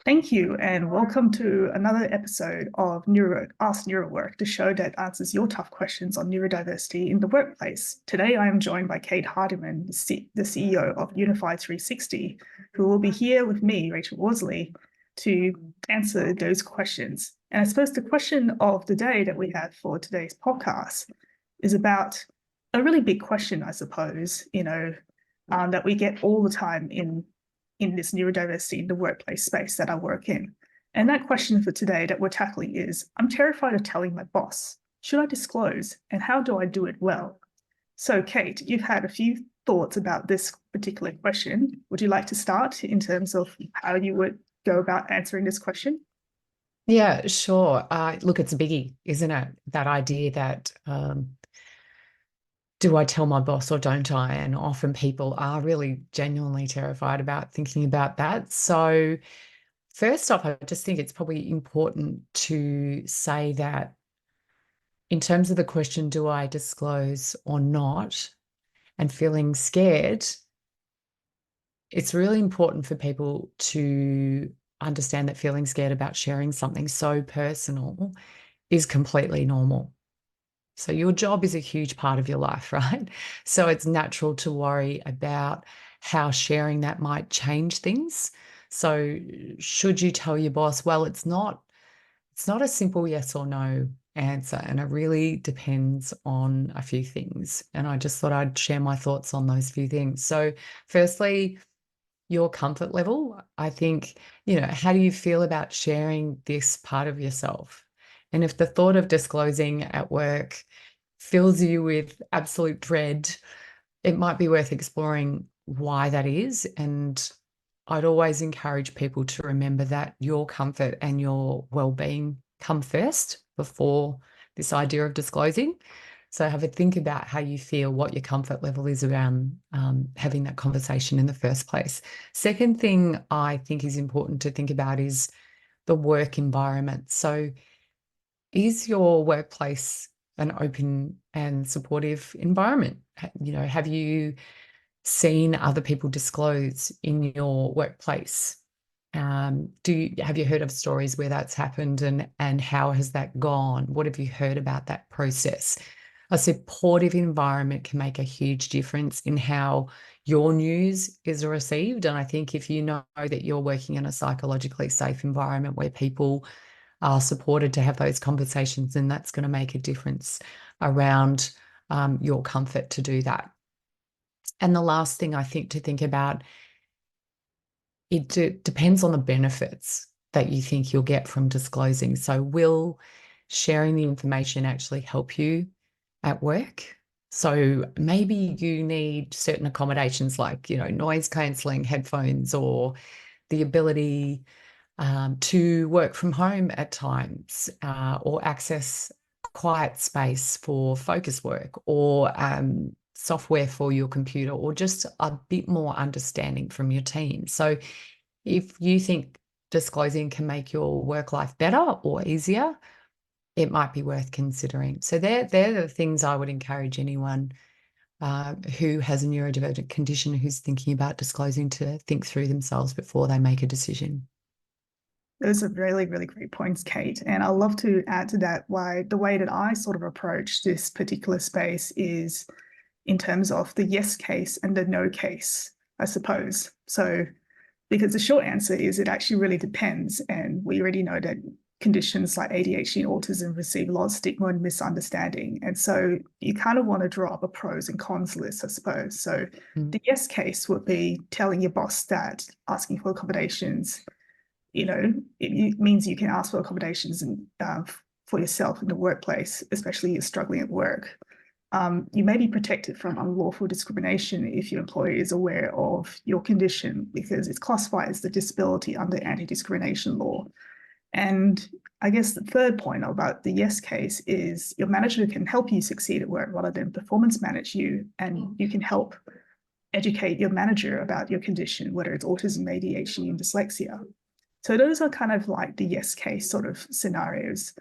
Thank you, and welcome to another episode of NeuroWork, Ask NeuroWork, the show that answers your tough questions on neurodiversity in the workplace. Today, I am joined by Kate Hardiman, the CEO of Unified 360, who will be here with me, Rachel Worsley, to answer those questions. And I suppose the question of the day that we have for today's podcast is about a really big question, I suppose, that we get all the time in this neurodiversity in the workplace space that I work in. And that question for today that we're tackling is, I'm terrified of telling my boss. Should I disclose? And how do I do it well? So, Kate, you've had a few thoughts about this particular question. Would you like to start in terms of how you would go about answering this question? Yeah, sure. Look, it's a biggie, isn't it? That idea that do I tell my boss or don't I? And often people are really genuinely terrified about thinking about that. So first off, I just think it's probably important to say that in terms of the question, do I disclose or not, and feeling scared, it's really important for people to understand that feeling scared about sharing something so personal is completely normal. So your job is a huge part of your life, right? So it's natural to worry about how sharing that might change things. So should you tell your boss? Well, it's not a simple yes or no answer, and it really depends on a few things. And I just thought I'd share my thoughts on those few things. So firstly, your comfort level. I think, how do you feel about sharing this part of yourself? And if the thought of disclosing at work fills you with absolute dread, it might be worth exploring why that is. And I'd always encourage people to remember that your comfort and your well-being come first before this idea of disclosing. So have a think about how you feel, what your comfort level is around having that conversation in the first place. Second thing I think is important to think about is the work environment. So is your workplace an open and supportive environment? Have you seen other people disclose in your workplace? Have you heard of stories where that's happened, and how has that gone? What have you heard about that process? A supportive environment can make a huge difference in how your news is received. And I think if you know that you're working in a psychologically safe environment where people are supported to have those conversations, then that's going to make a difference around your comfort to do that. And the last thing I think to think about, it depends on the benefits that you think you'll get from disclosing. So will sharing the information actually help you at work? So maybe you need certain accommodations like, noise cancelling headphones, or the ability to work from home at times, or access quiet space for focus work, or software for your computer, or just a bit more understanding from your team. So if you think disclosing can make your work life better or easier, it might be worth considering. So they're the things I would encourage anyone who has a neurodivergent condition who's thinking about disclosing to think through themselves before they make a decision. Those are really, really great points, Kate. And I'd love to add to that why the way that I sort of approach this particular space is in terms of the yes case and the no case, I suppose. So, because the short answer is it actually really depends. And we already know that conditions like ADHD and autism receive a lot of stigma and misunderstanding. And so you kind of want to draw up a pros and cons list, I suppose. So the yes case would be telling your boss that asking for accommodations, it means you can ask for accommodations for yourself in the workplace, especially if you're struggling at work. You may be protected from unlawful discrimination if your employer is aware of your condition, because it's classified as a disability under anti-discrimination law. And I guess the third point about the yes case is your manager can help you succeed at work rather than performance manage you, and you can help educate your manager about your condition, whether it's autism, ADHD, and dyslexia. So those are kind of like the yes case sort of scenarios.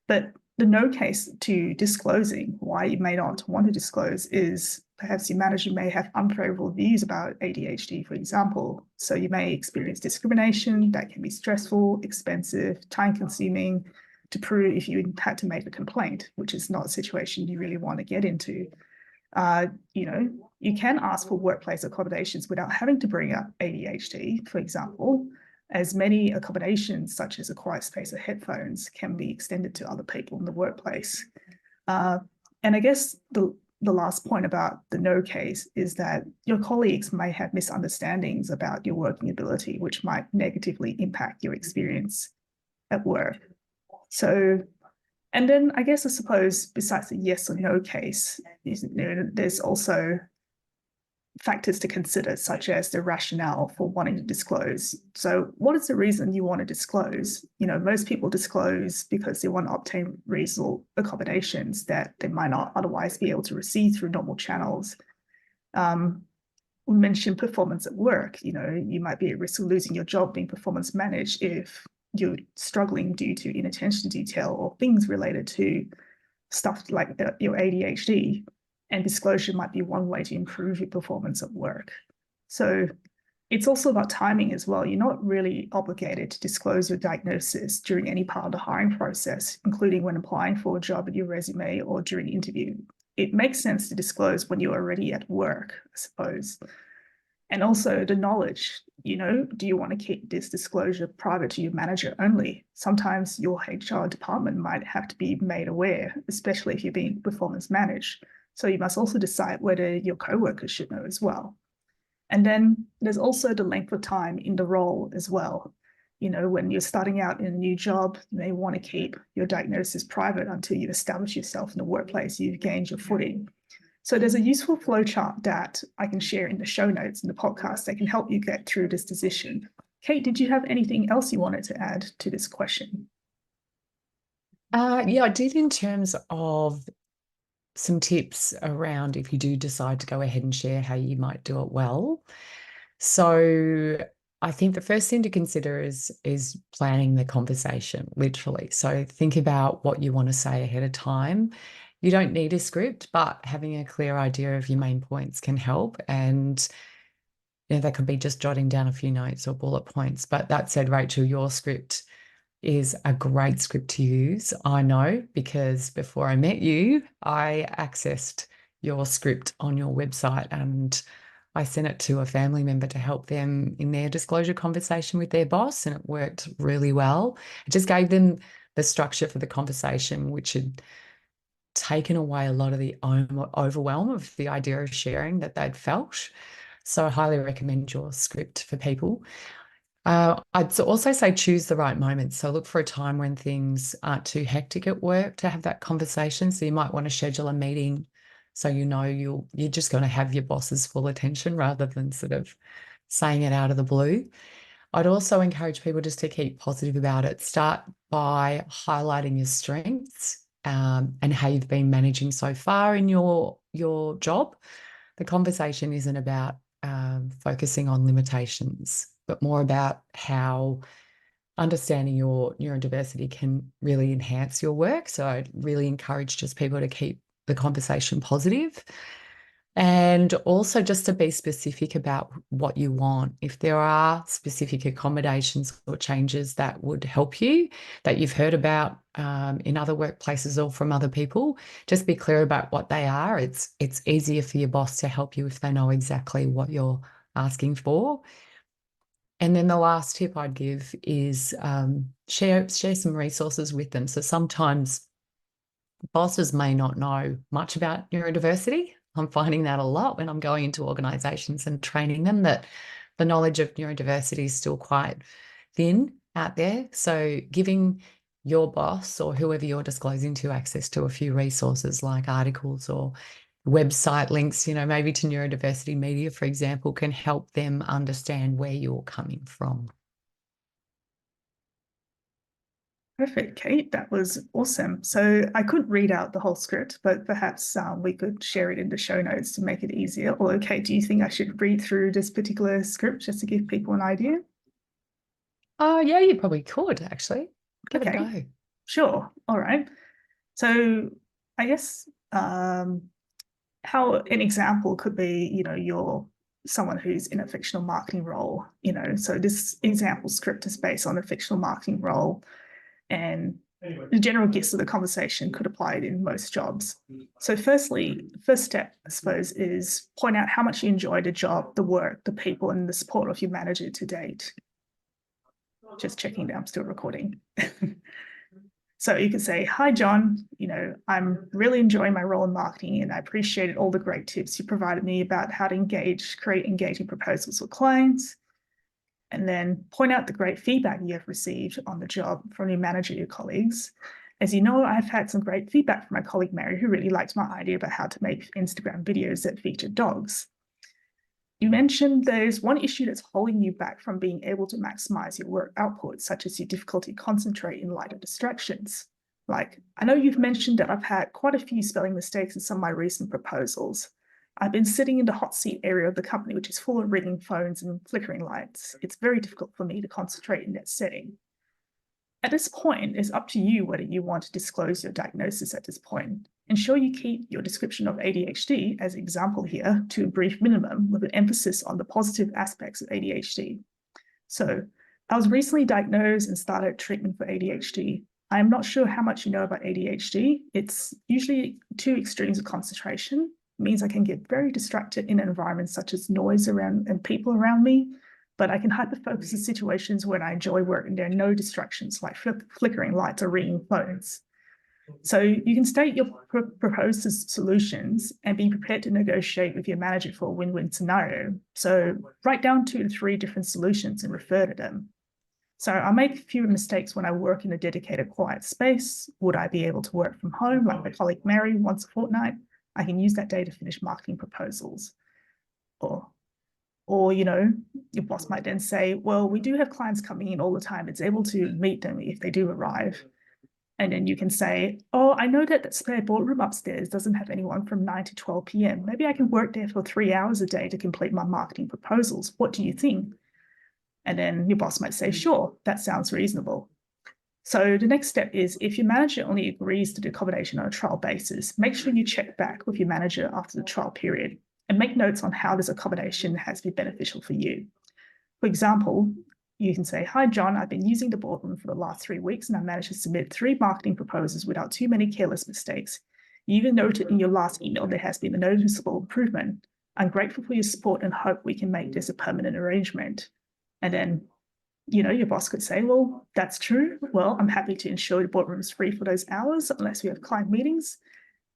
But the no case to disclosing why you may not want to disclose is perhaps your manager may have unfavorable views about ADHD, for example. So you may experience discrimination that can be stressful, expensive, time consuming to prove if you had to make a complaint, which is not a situation you really want to get into. You can ask for workplace accommodations without having to bring up ADHD, for example, as many accommodations, such as a quiet space or headphones, can be extended to other people in the workplace. And I guess the last point about the no case is that your colleagues may have misunderstandings about your working ability, which might negatively impact your experience at work. So, and then I suppose besides the yes or no case, there's also factors to consider, such as the rationale for wanting to disclose. So what is the reason you want to disclose? Most people disclose because they want to obtain reasonable accommodations that they might not otherwise be able to receive through normal channels. We mentioned performance at work. You might be at risk of losing your job being performance managed if you're struggling due to inattention to detail or things related to stuff like your ADHD. And disclosure might be one way to improve your performance at work. So it's also about timing as well. You're not really obligated to disclose your diagnosis during any part of the hiring process, including when applying for a job at your resume or during an interview. It makes sense to disclose when you're already at work, I suppose. And also the knowledge, do you want to keep this disclosure private to your manager only? Sometimes your HR department might have to be made aware, especially if you're being performance managed. So you must also decide whether your coworkers should know as well. And then there's also the length of time in the role as well. When you're starting out in a new job, you may want to keep your diagnosis private until you've established yourself in the workplace, you've gained your footing. So there's a useful flowchart that I can share in the show notes in the podcast that can help you get through this decision. Kate, did you have anything else you wanted to add to this question? Yeah, I did, in terms of some tips around if you do decide to go ahead and share how you might do it well. So I think the first thing to consider is planning the conversation, literally. So think about what you want to say ahead of time. You don't need a script, but having a clear idea of your main points can help. And that could be just jotting down a few notes or bullet points. But that said, Rachel, your script is a great script to use. I know, because before I met you, I accessed your script on your website and I sent it to a family member to help them in their disclosure conversation with their boss, and it worked really well. It just gave them the structure for the conversation, which had taken away a lot of the overwhelm of the idea of sharing that they'd felt. So I highly recommend your script for people. I'd also say choose the right moment. So look for a time when things aren't too hectic at work to have that conversation. So you might want to schedule a meeting so you're just going to have your boss's full attention rather than sort of saying it out of the blue. I'd also encourage people just to keep positive about it. Start by highlighting your strengths and how you've been managing so far in your job. The conversation isn't about focusing on limitations, but more about how understanding your neurodiversity can really enhance your work. So I'd really encourage just people to keep the conversation positive, and also just to be specific about what you want. If there are specific accommodations or changes that would help you, that you've heard about in other workplaces or from other people, just be clear about what they are. It's easier for your boss to help you if they know exactly what you're asking for. And then the last tip I'd give is share some resources with them. So sometimes bosses may not know much about neurodiversity. I'm finding that a lot when I'm going into organizations and training them, that the knowledge of neurodiversity is still quite thin out there. So giving your boss or whoever you're disclosing to access to a few resources like articles or website links, maybe to neurodiversity media, for example, can help them understand where you're coming from. Perfect, Kate. That was awesome. So I could read out the whole script, but perhaps we could share it in the show notes to make it easier. Or, Kate, do you think I should read through this particular script just to give people an idea? Yeah, you probably could actually. Give it a Okay, go. sure. All right. So I guess how an example could be, you're someone who's in a fictional marketing role, so this example script is based on a fictional marketing role, and the general gist of the conversation could apply it in most jobs. So firstly, first step, I suppose, is point out how much you enjoy the job, the work, the people, and the support of your manager to date. Just checking that I'm still recording. So you could say, hi, John, I'm really enjoying my role in marketing and I appreciated all the great tips you provided me about how to create engaging proposals for clients. And then point out the great feedback you have received on the job from your manager, your colleagues. As you know, I've had some great feedback from my colleague, Mary, who really liked my idea about how to make Instagram videos that feature dogs. You mentioned there's one issue that's holding you back from being able to maximize your work output, such as your difficulty concentrating in light of distractions. Like, I know you've mentioned that I've had quite a few spelling mistakes in some of my recent proposals. I've been sitting in the hot seat area of the company, which is full of ringing phones and flickering lights. It's very difficult for me to concentrate in that setting. At this point, it's up to you whether you want to disclose your diagnosis at this point. Ensure you keep your description of ADHD, as example here, to a brief minimum with an emphasis on the positive aspects of ADHD. So, I was recently diagnosed and started treatment for ADHD. I am not sure how much you know about ADHD. It's usually two extremes of concentration. It means I can get very distracted in environments such as noise around and people around me, but I can hyperfocus in situations when I enjoy work and there are no distractions like flickering lights or ringing phones. So you can state your proposed solutions and be prepared to negotiate with your manager for a win-win scenario. So write down 2 to 3 different solutions and refer to them. So I make fewer mistakes when I work in a dedicated quiet space. Would I be able to work from home like my colleague Mary once a fortnight? I can use that day to finish marketing proposals. Or, your boss might then say, well, we do have clients coming in all the time. It's able to meet them if they do arrive. And then you can say, oh, I know that spare boardroom upstairs doesn't have anyone from 9 to 12 p.m. Maybe I can work there for 3 hours a day to complete my marketing proposals. What do you think? And then your boss might say, sure, that sounds reasonable. So the next step is if your manager only agrees to the accommodation on a trial basis, make sure you check back with your manager after the trial period and make notes on how this accommodation has been beneficial for you. For example, you can say, hi, John, I've been using the boardroom for the last 3 weeks and I managed to submit 3 marketing proposals without too many careless mistakes. You even noted in your last email there has been a noticeable improvement. I'm grateful for your support and hope we can make this a permanent arrangement. And then, your boss could say, well, that's true. Well, I'm happy to ensure the boardroom is free for those hours unless we have client meetings.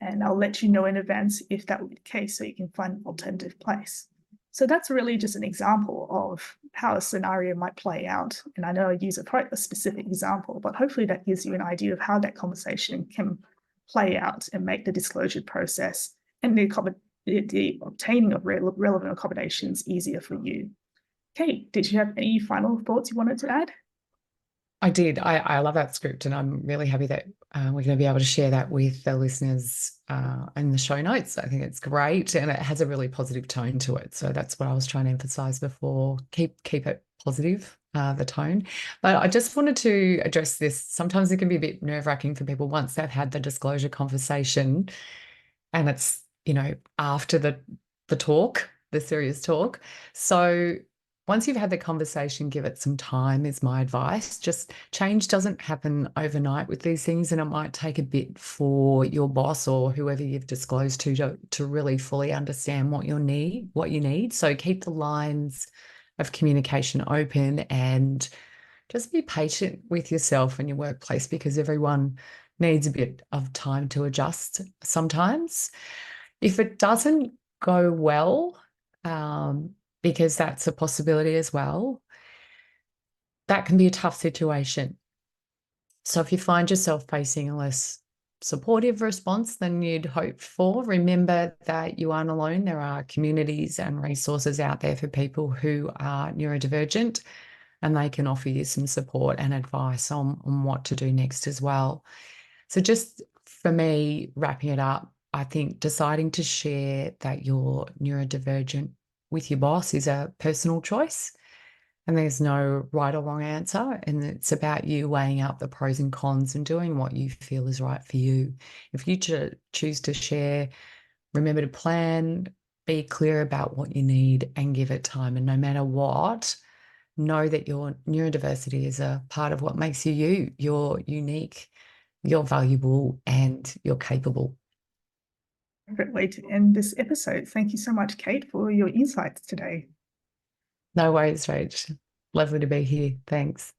And I'll let you know in advance if that would be the case so you can find an alternative place. So that's really just an example of how a scenario might play out. And I know I use quite a specific example, but hopefully that gives you an idea of how that conversation can play out and make the disclosure process and the obtaining of relevant accommodations easier for you. Kate, did you have any final thoughts you wanted to add? I did. I love that script, and I'm really happy that we're going to be able to share that with the listeners in the show notes. I think it's great, and it has a really positive tone to it. So that's what I was trying to emphasize before. Keep it positive, the tone. But I just wanted to address this. Sometimes it can be a bit nerve-wracking for people once they've had the disclosure conversation, and it's after the talk, the serious talk. So once you've had the conversation, give it some time is my advice. Just change doesn't happen overnight with these things, and it might take a bit for your boss or whoever you've disclosed to really fully understand what you need. So keep the lines of communication open and just be patient with yourself and your workplace, because everyone needs a bit of time to adjust sometimes. If it doesn't go well, because that's a possibility as well, that can be a tough situation. So if you find yourself facing a less supportive response than you'd hoped for, remember that you aren't alone. There are communities and resources out there for people who are neurodivergent, and they can offer you some support and advice on what to do next as well. So just for me, wrapping it up, I think deciding to share that you're neurodivergent with your boss is a personal choice. And there's no right or wrong answer. And it's about you weighing up the pros and cons and doing what you feel is right for you. If you choose to share, remember to plan, be clear about what you need, and give it time. And no matter what, know that your neurodiversity is a part of what makes you you. You're unique, you're valuable, and you're capable. Perfect way to end this episode. Thank you so much, Kate, for your insights today. No worries, Rach. Lovely to be here. Thanks.